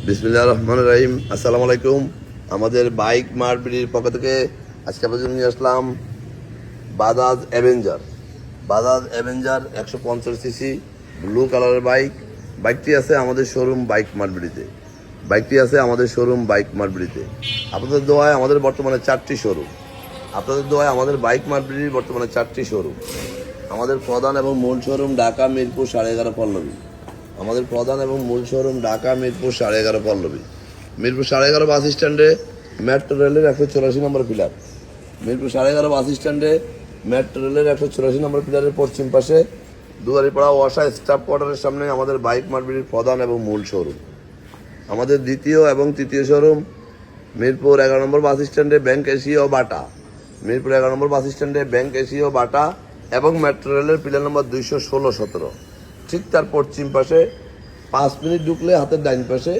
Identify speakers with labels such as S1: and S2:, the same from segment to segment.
S1: বিসমিল্লাহির রহমানির রহিম। আসসালামু আলাইকুম। আমাদের বাইক মার্কেটের পক্ষ থেকে আজকে আপনাদের জন্য নিয়ে আসলাম বাজাজ অ্যাভেঞ্জার 150 সিসি ব্লু কালারের বাইকটি আছে আমাদের শোরুম বাইক মার্কেটিতে। আপনাদের দোয়ায় আমাদের বর্তমানে 4টি শোরুম। আমাদের বাইক মার্কেটের বর্তমানে 4টি শোরুম। আমাদের প্রধান এবং মূল শোরুম ঢাকা মিরপুর 11.5 পল্লবী। মিরপুর 11.5 বাস স্ট্যান্ডে মেট্রো রেলের 184 নম্বর পিলার। নম্বর পিলারের পশ্চিম পাশে দুয়ারিপাড়া ওয়াসা স্টাফ কোয়ার্টারের সামনে আমাদের বাইক মার্কেটের প্রধান এবং মূল শোরুম। আমাদের দ্বিতীয় এবং তৃতীয় শোরুম মিরপুর 11 নম্বর বাস স্ট্যান্ডে ব্যাংক এশিয়া ও বাটা এবং মেট্রো রেলের পিলার নম্বর 216-17। ঠিক তার পশ্চিম পাশে 5 মিনিট ঢুকলে হাতের ডাইন পাশে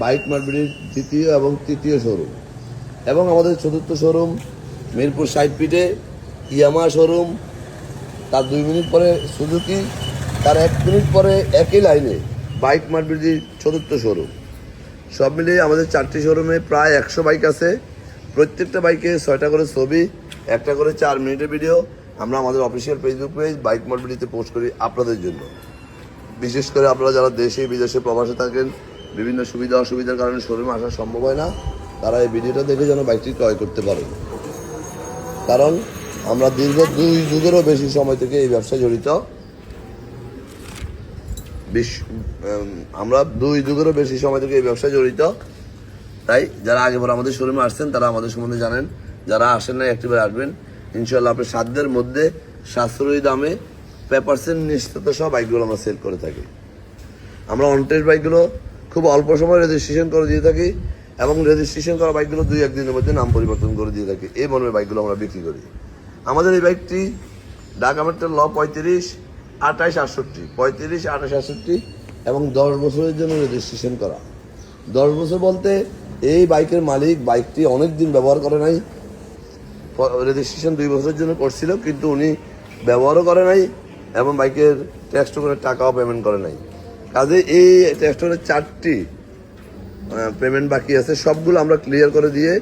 S1: বাইক মার্কেটের দ্বিতীয় এবং তৃতীয় শোরুম। এবং আমাদের চতুর্থ শোরুম মিরপুর 60 ফিটে ইয়ামা শোরুম, তার 2 মিনিট পরে সুজুকি, তার 1 মিনিট পরে একই লাইনে বাইক মার্কেটের চতুর্থ শোরুম। সব মিলিয়ে আমাদের 4টি শোরুমে প্রায় 100 বাইক আছে। প্রত্যেকটা বাইকে 6টা করে ছবি, একটা করে 4 মিনিটের ভিডিও আমরা আমাদের অফিসিয়াল ফেসবুক পেজ বাইক মার্কেটিতে পোস্ট করি আপনাদের জন্য। বিশেষ করে আপনারা যারা দেশে বিদেশে প্রবাসে থাকেন, বিভিন্ন সুবিধা অসুবিধার কারণে শোরুমে আসা সম্ভব হয় না, তারা এই ভিডিওটা দেখে যেন বাইকটি ক্রয় করতে পারেন। কারণ আমরা দীর্ঘ 2 যুগেরও বেশি সময় থেকে এই ব্যবসায় জড়িত। তাই যারা আগে পরে আমাদের শোরুমে আসছেন তারা আমাদের সম্বন্ধে জানেন, যারা আসেন না একটিবার আসবেন। ইনশাল্লাহ আপনার সাধ্যের মধ্যে সাশ্রয়ী দামে পেপারসেন্ট নিশ্চিত সব বাইকগুলো আমরা সেল করে থাকি। আমরা অনটেস্ট বাইকগুলো খুব অল্প সময় রেজিস্ট্রেশন করে দিয়ে থাকি এবং রেজিস্ট্রেশন করা বাইকগুলো 2-1 দিনের মধ্যে নাম পরিবর্তন করে দিয়ে থাকি। এই মর্মে বাইকগুলো আমরা বিক্রি করি। আমাদের এই বাইকটি ঢাকা মেট্রো ল 35-28-68 এবং 10 বছরের জন্য রেজিস্ট্রেশন করা। 10 বছর বলতে এই বাইকের মালিক বাইকটি অনেক দিন ব্যবহার করে নাই। রেজিস্ট্রেশন 2 বছরের জন্য করছিল, কিন্তু উনি ব্যবহারও করে নাই এবং বাইকের ট্যাক্স টোকেনের টাকাও পেমেন্ট করে নাই। কাজে এই ট্যাক্স টোকেনের 4টি পেমেন্ট বাকি আছে, সবগুলো আমরা ক্লিয়ার করে দিয়ে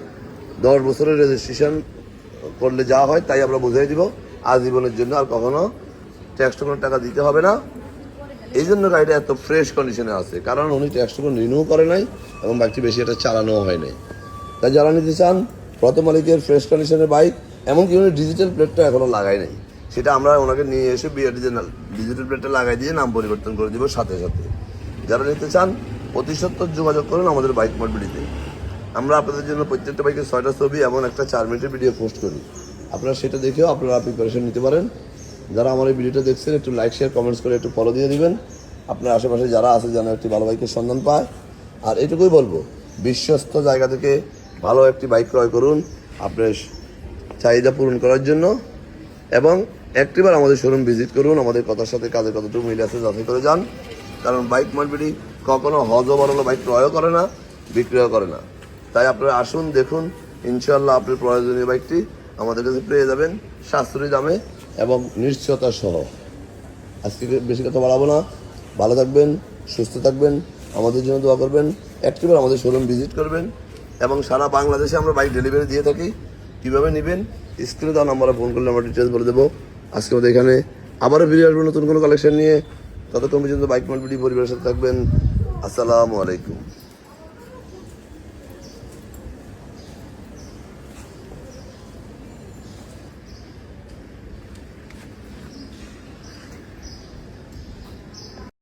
S1: 10 বছরের রেজিস্ট্রেশন করলে যা হয় তাই আমরা বুঝিয়ে দিব আজীবনের জন্য, আর কখনো ট্যাক্স টোকেনের টাকা দিতে হবে না। এই জন্য গাড়িটা এত ফ্রেশ কন্ডিশনে আছে, কারণ উনি ট্যাক্স টোকেন রিনিউ করে নাই এবং বাইকটি বেশি এটা চালানোও হয় নাই। তাই যারা নিতে চান প্রথম মালিকের ফ্রেশ কন্ডিশনের বাইক, এমনকি উনি ডিজিটাল প্লেটটা এখনো লাগাই নাই, সেটা আমরা ওনাকে নিয়ে এসে ডিজিটাল প্লেটটা লাগাই দিয়ে নাম পরিবর্তন করে দিব সাথে সাথে। যারা নিতে চান অতি সত্বর যোগাযোগ করুন আমাদের বাইক মার্কেটিতে। আমরা আপনাদের জন্য প্রত্যেকটা বাইকের 6টা ছবি এবং একটা 4 মিনিটের ভিডিও পোস্ট করি। আপনারা সেটা দেখেও আপনারা প্রিপারেশন নিতে পারেন। যারা আমার এই ভিডিওটা দেখছেন একটু লাইক শেয়ার কমেন্টস করে একটু ফলো দিয়ে দিবেন। আপনার আশেপাশে যারা আছে যেন একটি ভালো বাইকের সন্ধান পায়। আর এটুকুই বলবো, বিশ্বস্ত জায়গা থেকে ভালো একটি বাইক ক্রয় করুন আপনার চাহিদা পূরণ করার জন্য, এবং একটিবার আমাদের শোরুম ভিজিট করুন। আমাদের কথার সাথে কাজের কতটুকু মিল আছে যাচাই করে যান। কারণ বাইক মার্কেটিং কখনো হজবরল বাইক ক্রয়ও করে না, বিক্রয়ও করে না। তাই আপনারা আসুন, দেখুন, ইনশাল্লাহ আপনার প্রয়োজনীয় বাইকটি আমাদের কাছে পেয়ে যাবেন সাশ্রয়ী দামে এবং নিশ্চয়তা সহ। আজকে বেশি কথা বাড়াবো না। ভালো থাকবেন, সুস্থ থাকবেন, আমাদের জন্য দোয়া করবেন। একটিবার আমাদের শোরুম ভিজিট করবেন এবং সারা বাংলাদেশে আমরা বাইক ডেলিভারি দিয়ে থাকি। কীভাবে নেবেন স্ক্রিনে দেওয়া নাম্বারে ফোন করলে আমরা ডিটেলস বলে দেবো। আজকে আমাদের এখানে আবারও ভিডিও আসবো নতুন কোনো কালেকশন নিয়ে। ততক্ষণ পর্যন্ত বাইক মার্কেটিং পরিবারের সাথে থাকবেন। আসসালামু আলাইকুম।